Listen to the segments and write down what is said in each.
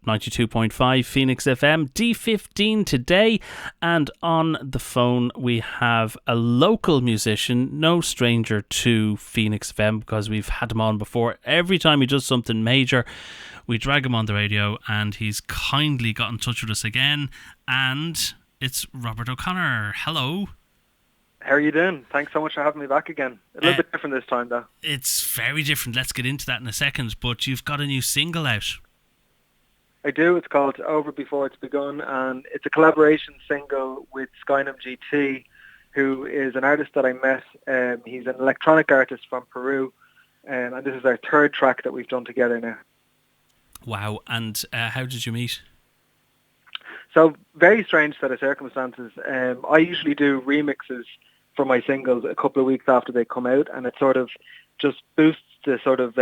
92.5 Phoenix FM, D15 today, and on the phone we have a local musician, no stranger to Phoenix FM because we've had him on before. Every time he does something major, we drag him on the radio, and he's kindly got in touch with us again, and it's Robert O'Connor. Hello. How are you doing? Thanks so much for having me back again. A little bit different this time, though. It's very different. Let's get into that in a second, but you've got a new single out. I do. It's called Over Before It's Begun, and it's a collaboration single with Skynum GT, who is an artist that I met. He's an electronic artist from Peru, and this is our third track that we've done together now. Wow, and how did you meet? So, very strange set of circumstances. I usually do remixes for my singles a couple of weeks after they come out, and it sort of just boosts the sort of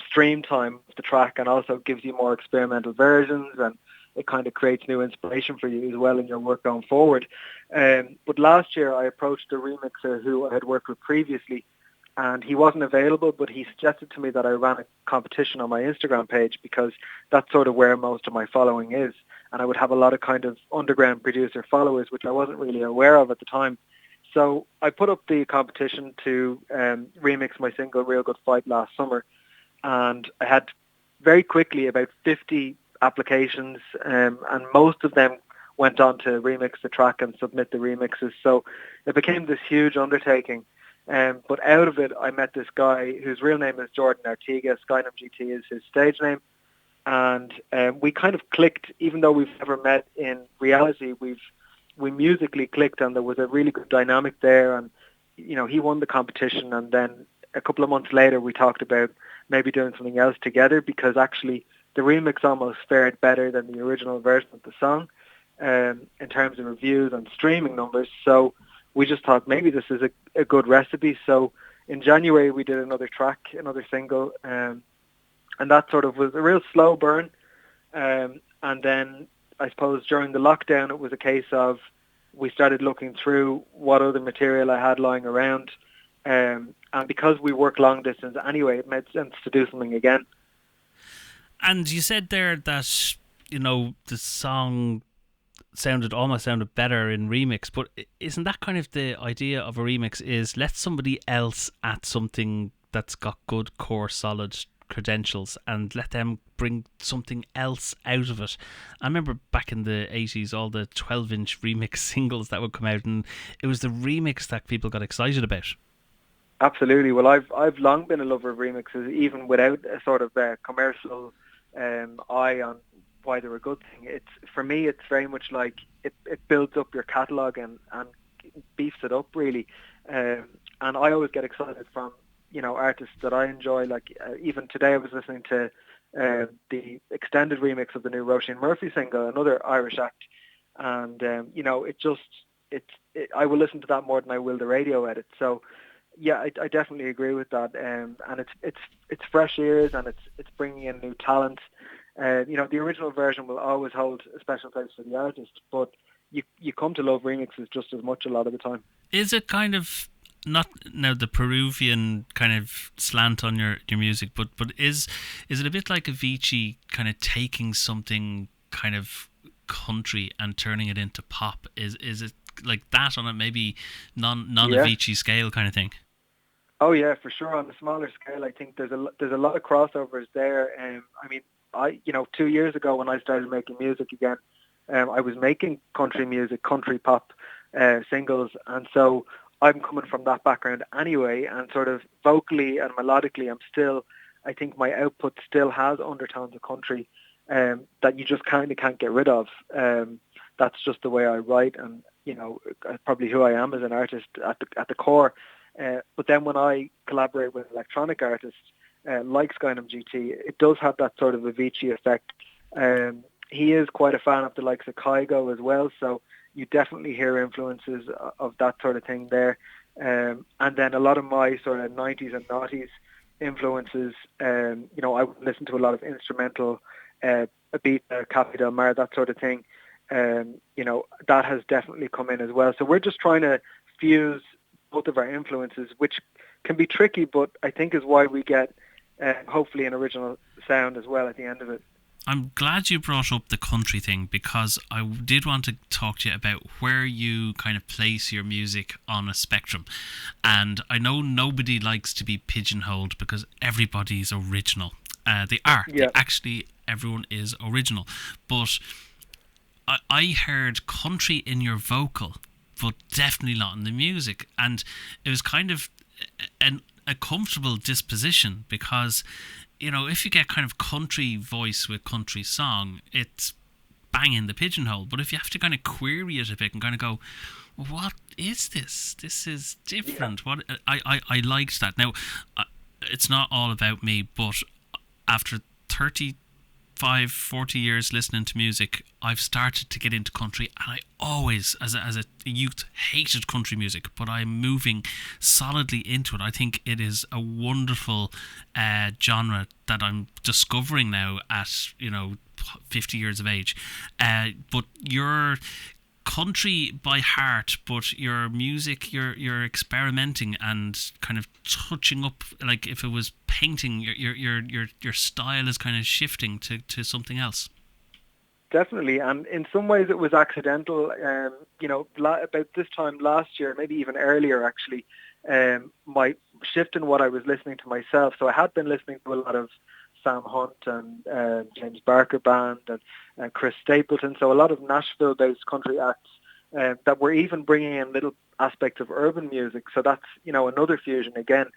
stream time of the track, and also gives you more experimental versions, and it kind of creates new inspiration for you as well in your work going forward. But last year I approached a remixer who I had worked with previously, and he wasn't available, but he suggested to me that I ran a competition on my Instagram page, because that's sort of where most of my following is, and I would have a lot of kind of underground producer followers, which I wasn't really aware of at the time. So I put up the competition to remix my single Real Good Fight last summer, and I had very quickly about 50 applications, and most of them went on to remix the track and submit the remixes. So it became this huge undertaking. But out of it, I met this guy whose real name is Jordan Artiga. Skynum GT is his stage name. And we kind of clicked, even though we've never met in reality. We musically clicked, and there was a really good dynamic there. And, you know, he won the competition, and then a couple of months later we talked about maybe doing something else together, because actually the remix almost fared better than the original version of the song in terms of reviews and streaming numbers. So we just thought maybe this is a good recipe. So in January we did another track, another single, and that sort of was a real slow burn. And then I suppose during the lockdown it was a case of we started looking through what other material I had lying around. And because we work long distance anyway, it made sense to do something again. And you said there that, you know, the song almost sounded better in remix, but isn't that kind of the idea of a remix, is let somebody else at something that's got good core solid credentials and let them bring something else out of it? I remember back in the 80s all the 12-inch remix singles that would come out, and it was the remix that people got excited about. Absolutely. Well, I've long been a lover of remixes, even without a sort of commercial eye on why they're a good thing. It's, for me, it's very much like it builds up your catalogue and beefs it up, really. And I always get excited from, you know, artists that I enjoy. Like even today I was listening to the extended remix of the new Roisin Murphy single, another Irish act, and you know, I will listen to that more than I will the radio edit. So yeah, I definitely agree with that, and it's fresh ears, and it's bringing in new talent. You know, the original version will always hold a special place for the artist, but you come to love remixes just as much a lot of the time. Is it kind of not now the Peruvian kind of slant on your music, but is it a bit like Avicii kind of taking something kind of country and turning it into pop? Is it like that on a maybe non-Avicii scale kind of thing? Oh yeah, for sure. On a smaller scale, I think there's a lot of crossovers there. I mean, 2 years ago when I started making music again, I was making country music, country pop singles, and so I'm coming from that background anyway, and sort of vocally and melodically, I think my output still has undertones of country that you just kind of can't get rid of. That's just the way I write, and you know, probably who I am as an artist at the core. But then when I collaborate with electronic artists like Skynum GT, it does have that sort of Avicii effect. He is quite a fan of the likes of Kygo as well, so you definitely hear influences of that sort of thing there. And then a lot of my sort of 90s and noughties influences, you know, I would listen to a lot of instrumental, Ibiza, Cafe Del Mar, that sort of thing. You know, that has definitely come in as well. So we're just trying to fuse both of our influences, which can be tricky, but I think is why we get hopefully an original sound as well at the end of it. I'm glad you brought up the country thing, because I did want to talk to you about where you kind of place your music on a spectrum. And I know nobody likes to be pigeonholed because everybody's original. They are. They Yeah, actually, everyone is original. But I heard country in your vocal, but definitely not in the music. And it was kind of a comfortable disposition, because, if you get kind of country voice with country song, it's bang in the pigeonhole. But if you have to kind of query it a bit and kind of go, what is this? This is yeah. different. What I liked that. Now, it's not all about me, but after 35, 40 years listening to music, I've started to get into country, and I always, as a youth, hated country music, but I'm moving solidly into it. I think it is a wonderful genre that I'm discovering now at, 50 years of age. But you're country by heart, but your music, you're experimenting and kind of touching up. Like if it was painting, your style is kind of shifting to something else. Definitely, and in some ways it was accidental. About this time last year, maybe even earlier, actually, my shift in what I was listening to myself. So I had been listening to a lot of Sam Hunt and James Barker Band and Chris Stapleton. So a lot of Nashville-based country acts that were even bringing in little aspects of urban music. So that's another fusion again.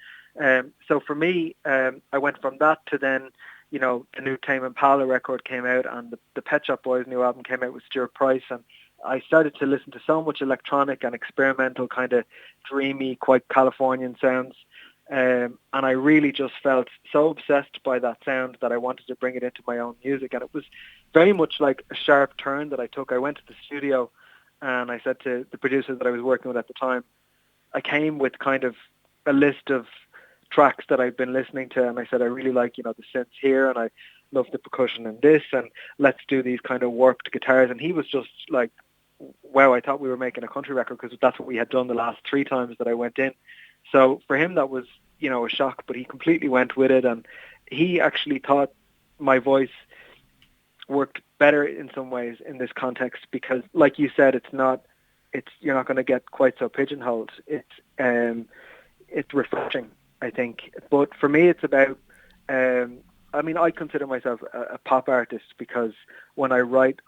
So for me, I went from that to then the new Tame Impala record came out, and the Pet Shop Boys' new album came out with Stuart Price, and I started to listen to so much electronic and experimental, kind of dreamy, quite Californian sounds, and I really just felt so obsessed by that sound that I wanted to bring it into my own music, and it was very much like a sharp turn that I took. I went to the studio, and I said to the producer that I was working with at the time, I came with kind of a list of tracks that I've been listening to, and I said I really like the synths here, and I love the percussion in this, and let's do these kind of warped guitars. And he was just like, wow, I thought we were making a country record, because that's what we had done the last 3 times that I went in. So for him that was a shock, but he completely went with it, and he actually thought my voice worked better in some ways in this context, because like you said, you're not going to get quite so pigeonholed. It's refreshing, I think. But for me, it's about, I consider myself a pop artist, because when I write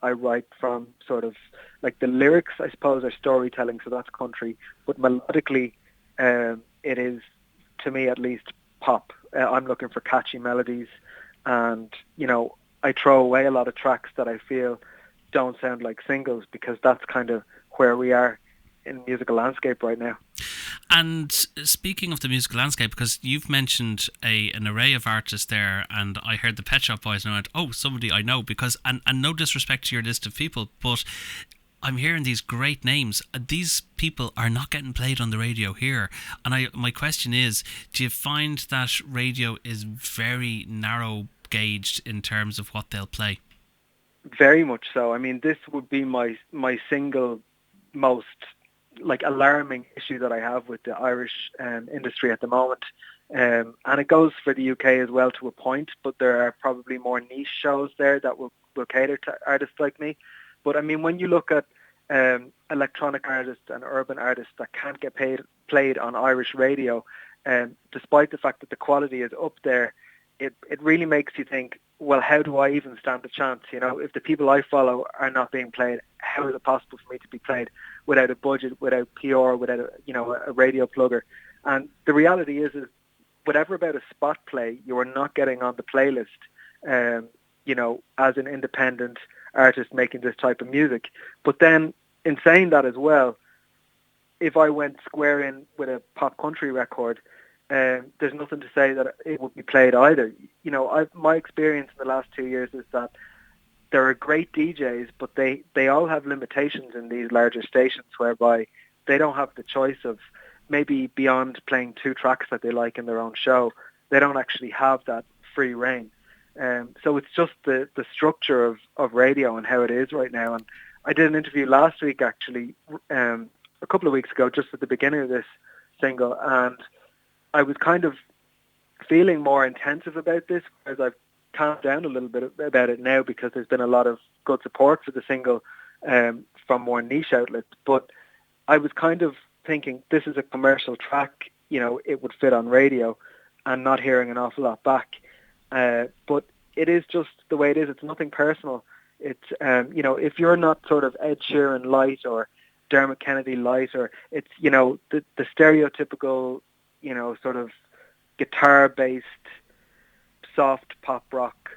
from sort of like the lyrics, I suppose, are storytelling, so that's country. But melodically, it is, to me at least, pop. I'm looking for catchy melodies, and, I throw away a lot of tracks that I feel don't sound like singles, because that's kind of where we are in the musical landscape right now. And speaking of the musical landscape, because you've mentioned an array of artists there, and I heard the Pet Shop Boys and I went, oh, somebody I know, because, and no disrespect to your list of people, but I'm hearing these great names. These people are not getting played on the radio here. And my question is, do you find that radio is very narrow gauged in terms of what they'll play? Very much so. I mean, this would be my single most alarming issue that I have with the Irish industry at the moment. And it goes for the UK as well to a point, but there are probably more niche shows there that will cater to artists like me. But I mean, when you look at electronic artists and urban artists that can't get played on Irish radio, despite the fact that the quality is up there, it really makes you think, well, how do I even stand a chance? If the people I follow are not being played, how is it possible for me to be played without a budget, without PR, without a radio plugger? And the reality is whatever about a spot play, you are not getting on the playlist, as an independent artist making this type of music. But then, in saying that as well, if I went square in with a pop country record, there's nothing to say that it would be played either. My experience in the last 2 years is that there are great DJs, but they all have limitations in these larger stations, whereby they don't have the choice of, maybe beyond playing 2 tracks that they like in their own show, they don't actually have that free reign. So it's just the structure of radio and how it is right now. And I did an interview last week, actually, a couple of weeks ago, just at the beginning of this single, and I was kind of feeling more intensive about this, whereas I've calmed down a little bit about it now because there's been a lot of good support for the single from more niche outlets. But I was kind of thinking this is a commercial track, it would fit on radio, and not hearing an awful lot back. But it is just the way it is. It's nothing personal. It's, if you're not sort of Ed Sheeran light or Dermot Kennedy light, or it's, the stereotypical, sort of guitar-based soft pop rock,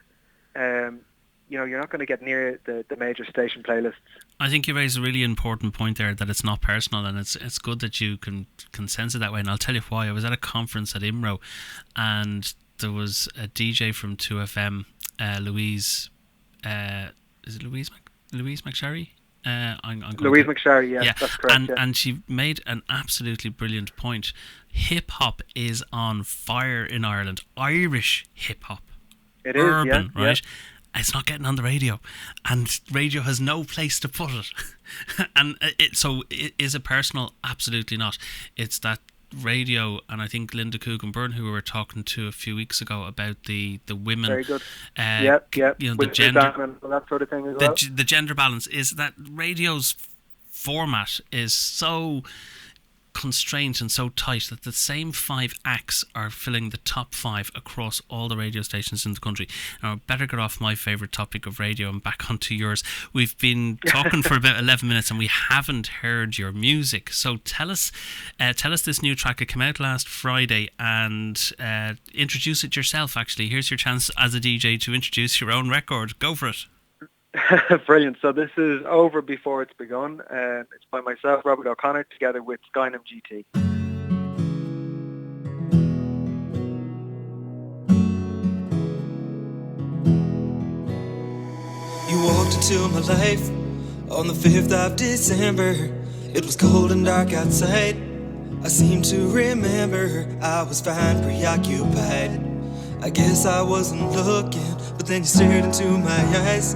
you're not going to get near the major station playlists. I think you raise a really important point there, that it's not personal, and it's good that you can sense it that way. And I'll tell you why. I was at a conference at IMRO, and there was a DJ from 2FM, Louise. Is it Louise McSherry? Louise McSherry, yeah, that's correct. And she made an absolutely brilliant point. Hip hop is on fire in Ireland. Irish hip hop. It is, urban, yeah, right? Yeah. It's not getting on the radio, and radio has no place to put it. And is it personal? Absolutely not. It's that radio, and I think Linda Coogan-Byrne, who we were talking to a few weeks ago about the women. Very good. The gender and that sort of thing as well. The gender balance is that radio's format is so constrained and so tight that the same 5 acts are filling the top 5 across all the radio stations in the country. Now, I better get off my favourite topic of radio and back onto yours. We've been talking for about 11 minutes and we haven't heard your music. So tell us this new track. It came out last Friday, and introduce it yourself, actually. Here's your chance as a DJ to introduce your own record. Go for it. Brilliant. So this is Over Before It's Begun. It's by myself, Robert O'Connor, together with Skynam GT. You walked into my life on the 5th of December. It was cold and dark outside. I seem to remember I was fine, preoccupied. I guess I wasn't looking, but then you stared into my eyes,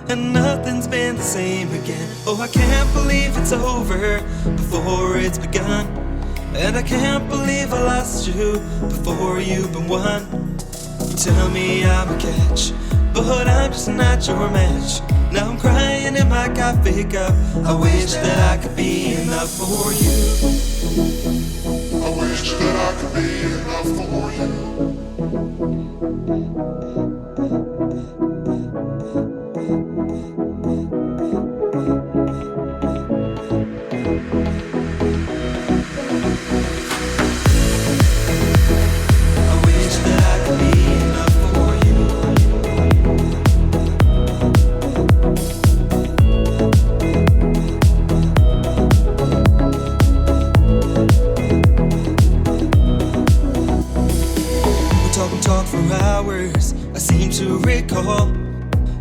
and nothing's been the same again. Oh, I can't believe it's over before it's begun, and I can't believe I lost you before you've been won. You tell me I'm a catch, but I'm just not your match. Now I'm crying in my coffee cup. I wish that I could be enough for you. I wish that I could be enough for you.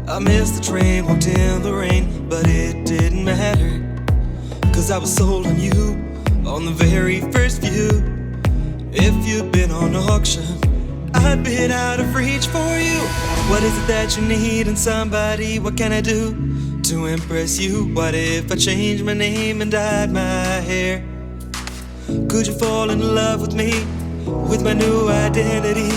I missed the train, walked in the rain, but it didn't matter, 'cause I was sold on you on the very first view. If you'd been on auction, I'd been out of reach for you. What is it that you need in somebody? What can I do to impress you? What if I changed my name and dyed my hair? Could you fall in love with me, with my new identity?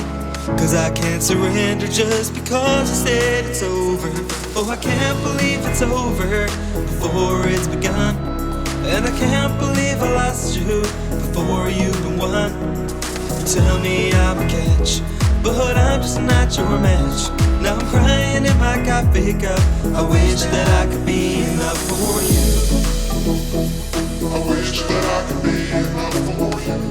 'Cause I can't surrender just because you said it's over. Oh, I can't believe it's over before it's begun, and I can't believe I lost you before you've been won. You tell me I'm a catch, but I'm just not your match. Now I'm crying in my coffee cup. I wish that I could be enough for you. I wish that I could be enough for you.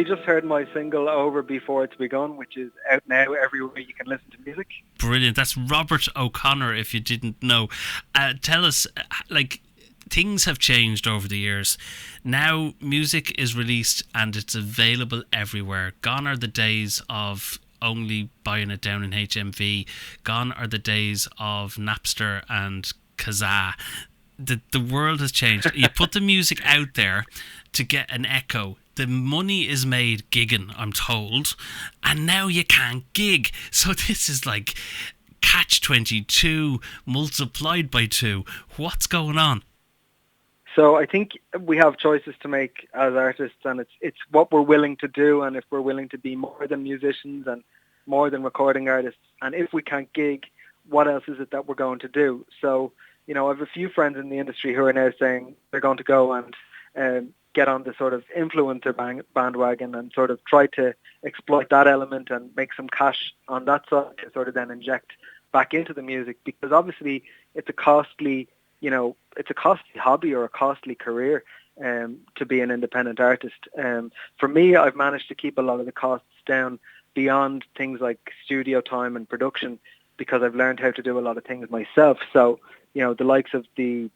you just heard my single Over Before It's Begun, which is out now everywhere you can listen to music. Brilliant. That's Robert O'Connor, if you didn't know. Tell us, things have changed over the years. Now music is released and it's available everywhere. Gone are the days of only buying it down in HMV. Gone are the days of Napster and Kazaa. The world has changed. You put the music out there to get an echo. The money is made gigging, I'm told, and now you can't gig. So this is like catch-22 multiplied by 2. What's going on? So I think we have choices to make as artists, and it's what we're willing to do, and if we're willing to be more than musicians and more than recording artists, and if we can't gig, what else is it that we're going to do? So, I have a few friends in the industry who are now saying they're going to go and get on the sort of influencer bandwagon and sort of try to exploit that element and make some cash on that side to sort of then inject back into the music, because obviously it's a costly hobby or a costly career to be an independent artist. For me, I've managed to keep a lot of the costs down beyond things like studio time and production, because I've learned how to do a lot of things myself. So, the likes of the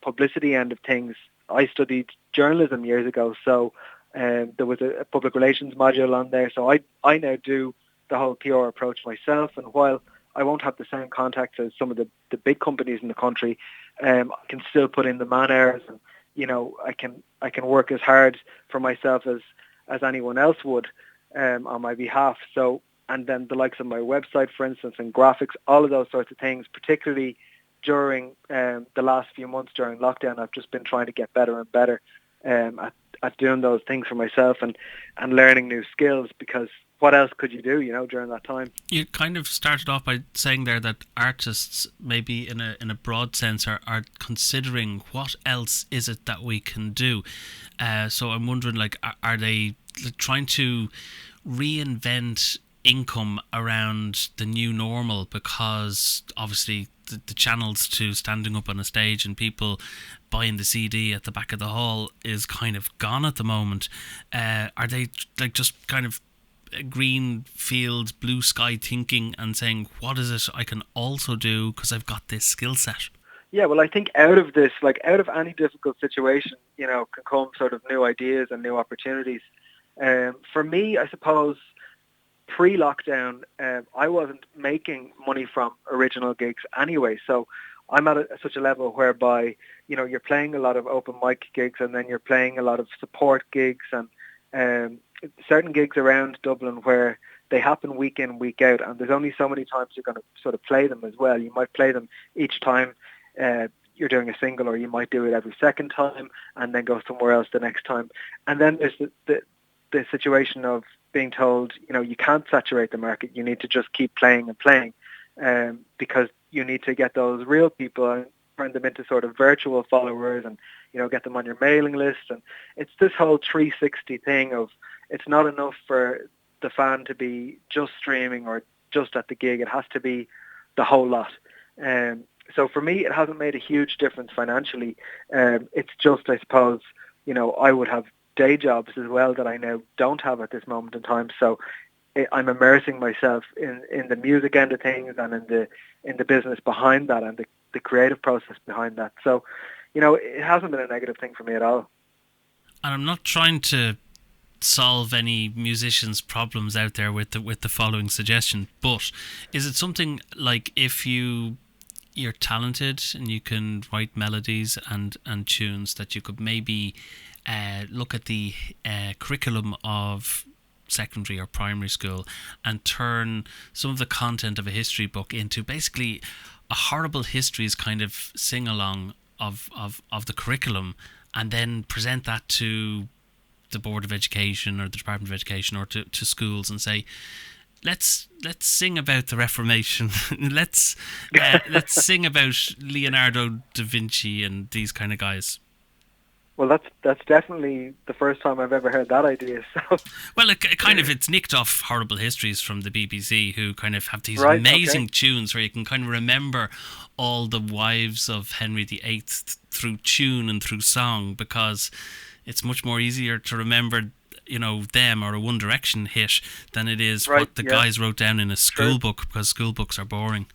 publicity end of things, I studied journalism years ago, so there was a public relations module on there. So I now do the whole PR approach myself, and while I won't have the same contacts as some of the big companies in the country, I can still put in the man hours, and I can work as hard for myself as anyone else would on my behalf. So, and then the likes of my website, for instance, and graphics, all of those sorts of things, particularly during the last few months during lockdown, I've just been trying to get better and better at doing those things for myself and learning new skills, because what else could you do, during that time? You kind of started off by saying there that artists, maybe in a broad sense, are considering what else is it that we can do. So I'm wondering, are they trying to reinvent income around the new normal? Because obviously the channels to standing up on a stage and people buying the CD at the back of the hall is kind of gone at the moment. Are they just kind of green field, blue sky thinking and saying, what is it I can also do because I've got this skill set? Yeah, well, I think out of this, out of any difficult situation, can come sort of new ideas and new opportunities. For me, I suppose, pre-lockdown, I wasn't making money from original gigs anyway. So I'm at such a level whereby, you're playing a lot of open mic gigs, and then you're playing a lot of support gigs and certain gigs around Dublin where they happen week in, week out, and there's only so many times you're going to sort of play them as well. You might play them each time you're doing a single, or you might do it every second time and then go somewhere else the next time. And then there's the situation of being told, you can't saturate the market. You need to just keep playing and playing because you need to get those real people and turn them into sort of virtual followers and, get them on your mailing list. And it's this whole 360 thing of, it's not enough for the fan to be just streaming or just at the gig. It has to be the whole lot. So for me, it hasn't made a huge difference financially. It's just, I suppose, I would have day jobs as well that I now don't have at this moment in time. So I'm immersing myself in the music end of things and in the business behind that and the creative process behind that. So, it hasn't been a negative thing for me at all. And I'm not trying to solve any musicians' problems out there with the following suggestion, but is it something like, if you're talented and you can write melodies and tunes, that you could maybe look at the curriculum of secondary or primary school and turn some of the content of a history book into basically a horrible histories kind of sing-along of the curriculum, and then present that to the Board of Education or the Department of Education or to schools and say, let's sing about the Reformation. let's sing about Leonardo da Vinci and these kind of guys. Well, that's definitely the first time I've ever heard that idea. So, well, it's nicked off Horrible Histories from the BBC, who kind of have these amazing tunes where you can kind of remember all the wives of Henry VIII through tune and through song, because it's much more easier to remember, them or a One Direction hit than it is Right, what the yeah. guys wrote down in a school Sure. book, because school books are boring.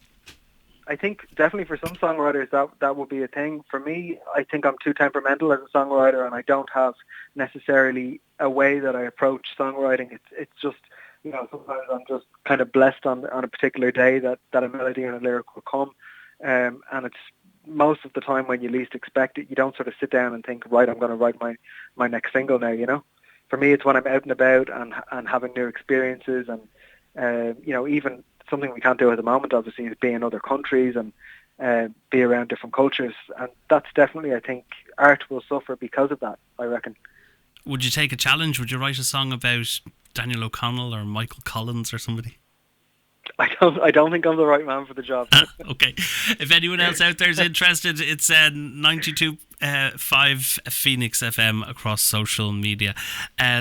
I think definitely for some songwriters that would be a thing. For me, I think I'm too temperamental as a songwriter, and I don't have necessarily a way that I approach songwriting. It's just, sometimes I'm just kind of blessed on a particular day that a melody and a lyric will come, and it's most of the time when you least expect it. You don't sort of sit down and think, right, I'm going to write my next single now. For me, it's when I'm out and about and having new experiences, and even something we can't do at the moment, obviously, is be in other countries and be around different cultures. And that's definitely, I think, art will suffer because of that, I reckon. Would you take a challenge? Would you write a song about Daniel O'Connell or Michael Collins or somebody? I don't think I'm the right man for the job. Okay. If anyone else out there is interested, it's 92.5 Phoenix FM across social media.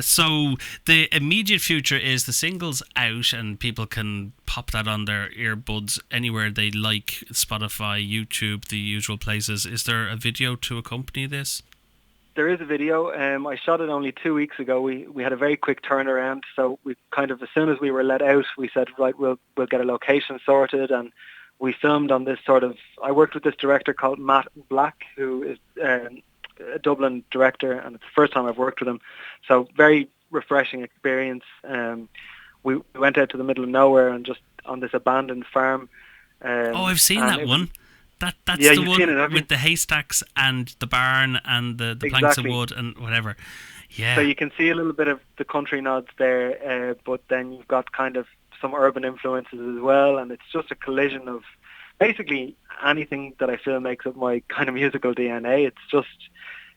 So the immediate future is the single's out and people can pop that on their earbuds anywhere they like, Spotify, YouTube, the usual places. Is there a video to accompany this? There is a video. I shot it only 2 weeks ago. We had a very quick turnaround, so we kind of, as soon as we were let out, we said, right, we'll get a location sorted, and we filmed on this sort of. I worked with this director called Matt Black, who is a Dublin director, and it's the first time I've worked with him. So very refreshing experience. We went out to the middle of nowhere and just on this abandoned farm. I've seen that one. That's yeah, the you've one seen it, with the haystacks and the barn and the planks of wood and whatever. Yeah. So you can see a little bit of the country nods there, but then you've got kind of some urban influences as well, and it's just a collision of basically anything that I feel makes up my kind of musical DNA.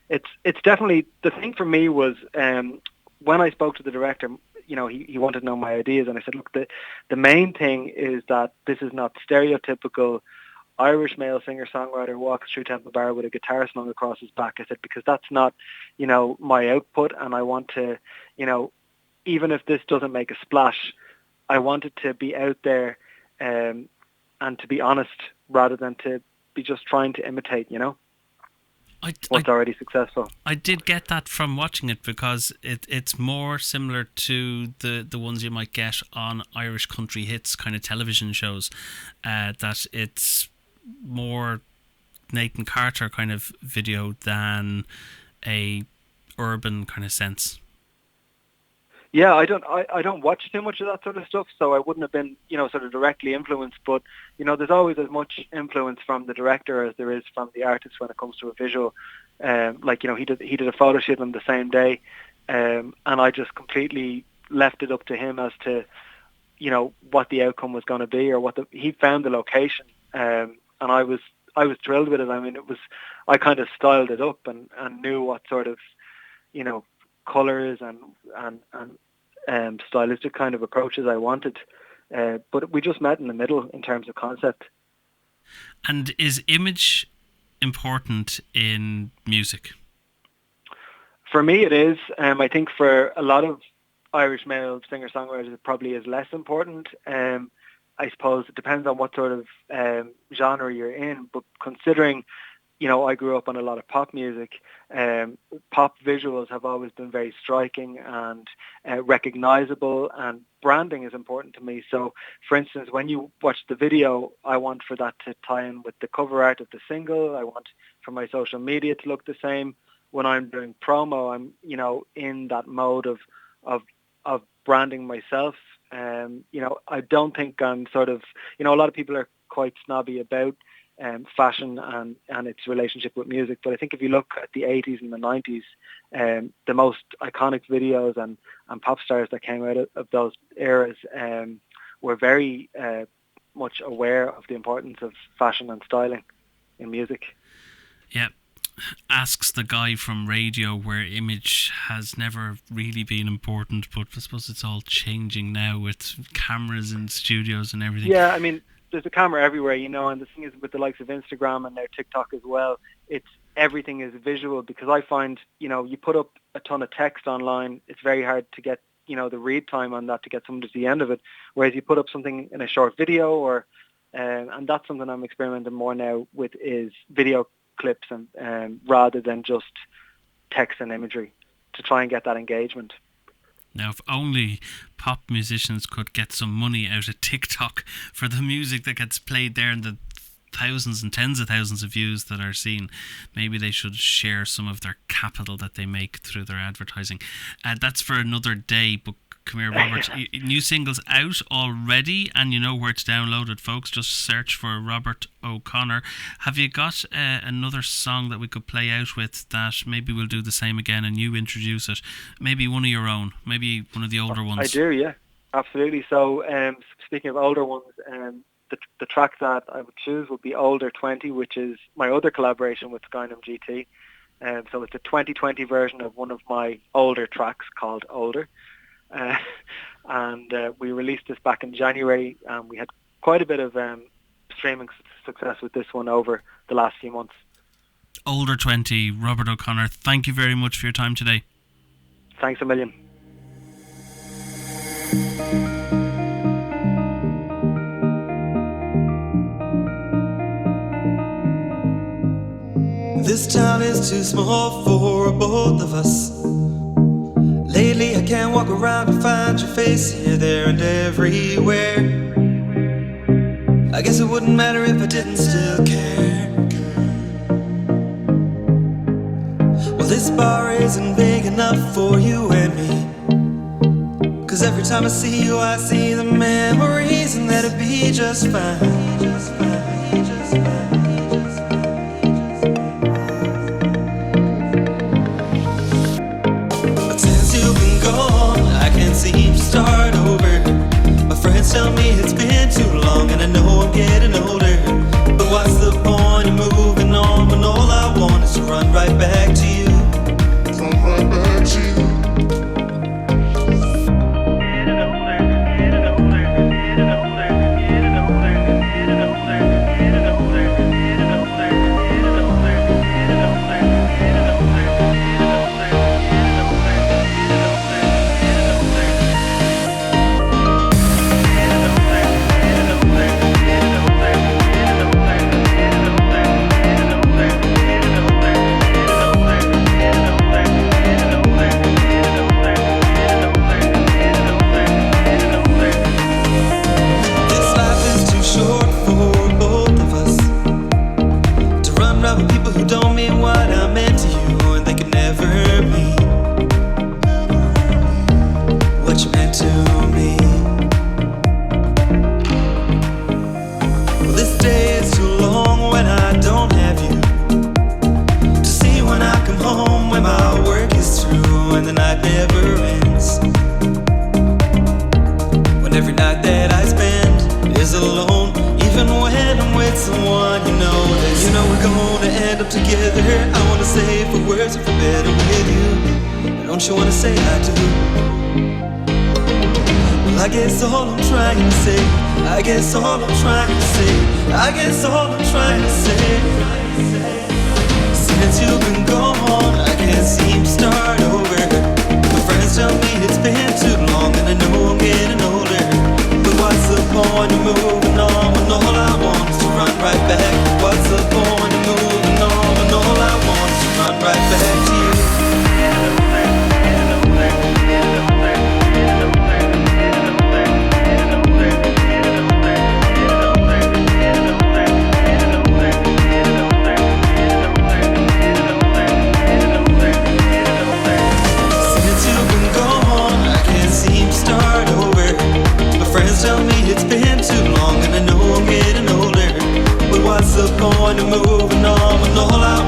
It's definitely, the thing for me was when I spoke to the director, he wanted to know my ideas, and I said, look, the main thing is that this is not stereotypical Irish male singer-songwriter walks through Temple Bar with a guitar slung across his back. I said, because that's not, my output, and I want to, even if this doesn't make a splash, I want it to be out there and to be honest rather than to be just trying to imitate, what's already successful. I did get that from watching it, because it's more similar to the ones you might get on Irish country hits kind of television shows, that it's more Nathan Carter kind of video than a urban kind of sense. Yeah, I don't watch too much of that sort of stuff, so I wouldn't have been, sort of directly influenced. But, there's always as much influence from the director as there is from the artist when it comes to a visual. He did a photo shoot on the same day, and I just completely left it up to him as to, what the outcome was going to be, or he found the location, and I was thrilled with it. I mean, I kind of styled it up and knew what sort of, colours and stylistic kind of approaches I wanted. But we just met in the middle in terms of concept. And is image important in music? For me, it is. I think for a lot of Irish male singer-songwriters, it probably is less important. I suppose it depends on what sort of genre you're in. But considering, I grew up on a lot of pop music, pop visuals have always been very striking and recognizable, and branding is important to me. So, for instance, when you watch the video, I want for that to tie in with the cover art of the single. I want for my social media to look the same. When I'm doing promo, I'm, in that mode of branding myself. I don't think I'm sort of, a lot of people are quite snobby about fashion and its relationship with music. But I think if you look at the 80s and the 90s, the most iconic videos and pop stars that came out of those eras were very much aware of the importance of fashion and styling in music. Yeah. Asks the guy from radio, where image has never really been important, but I suppose it's all changing now with cameras in studios and everything. Yeah, I mean, there's a camera everywhere, and the thing is with the likes of Instagram and now TikTok as well, everything is visual, because I find, you put up a ton of text online, it's very hard to get, the read time on that to get someone to the end of it, whereas you put up something in a short video or, and that's something I'm experimenting more now with, is video clips and rather than just text and imagery, to try and get that engagement. Now, if only pop musicians could get some money out of TikTok for the music that gets played there and the thousands and tens of thousands of views that are seen. Maybe they should share some of their capital that they make through their advertising. That's for another day, but come here, Robert. New singles out already, and you know where to download it, folks. Just search for Robert O'Connor. Have you got another song that we could play out with that maybe we'll do the same again and you introduce it? Maybe one of your own, maybe one of the older ones. I do, yeah, absolutely. So speaking of older ones, the track that I would choose would be Older 20, which is my other collaboration with Skynum GT. So it's a 2020 version of one of my older tracks called Older. And we released this back in January, and we had quite a bit of streaming success with this one over the last few months. Older 20, Robert O'Connor, thank you very much for your time today. Thanks a million. This town is too small for both of us. Lately I can't walk around and find your face here, there and everywhere. I guess it wouldn't matter if I didn't still care. Well, this bar isn't big enough for you and me, 'cause every time I see you I see the memories, and that'd be just fine. Seem to start over. My friends tell me it's been too long, and I know I'm getting older. But what's the point of moving on when all I want is to run right back to you? Run right back to you. Getting older, getting older, getting older, getting older, getting older, getting older, getting older, getting older, getting older, getting older, since you've been gone, I can't seem to start over. My friends tell me it's been too long, and I know I'm getting older. But what's the point of moving on when all I want is to run right back? What's the point of moving on when all I want is to run right back to you? Tell me it's been too long, and I know I'm getting older. But what's the point of moving on when all I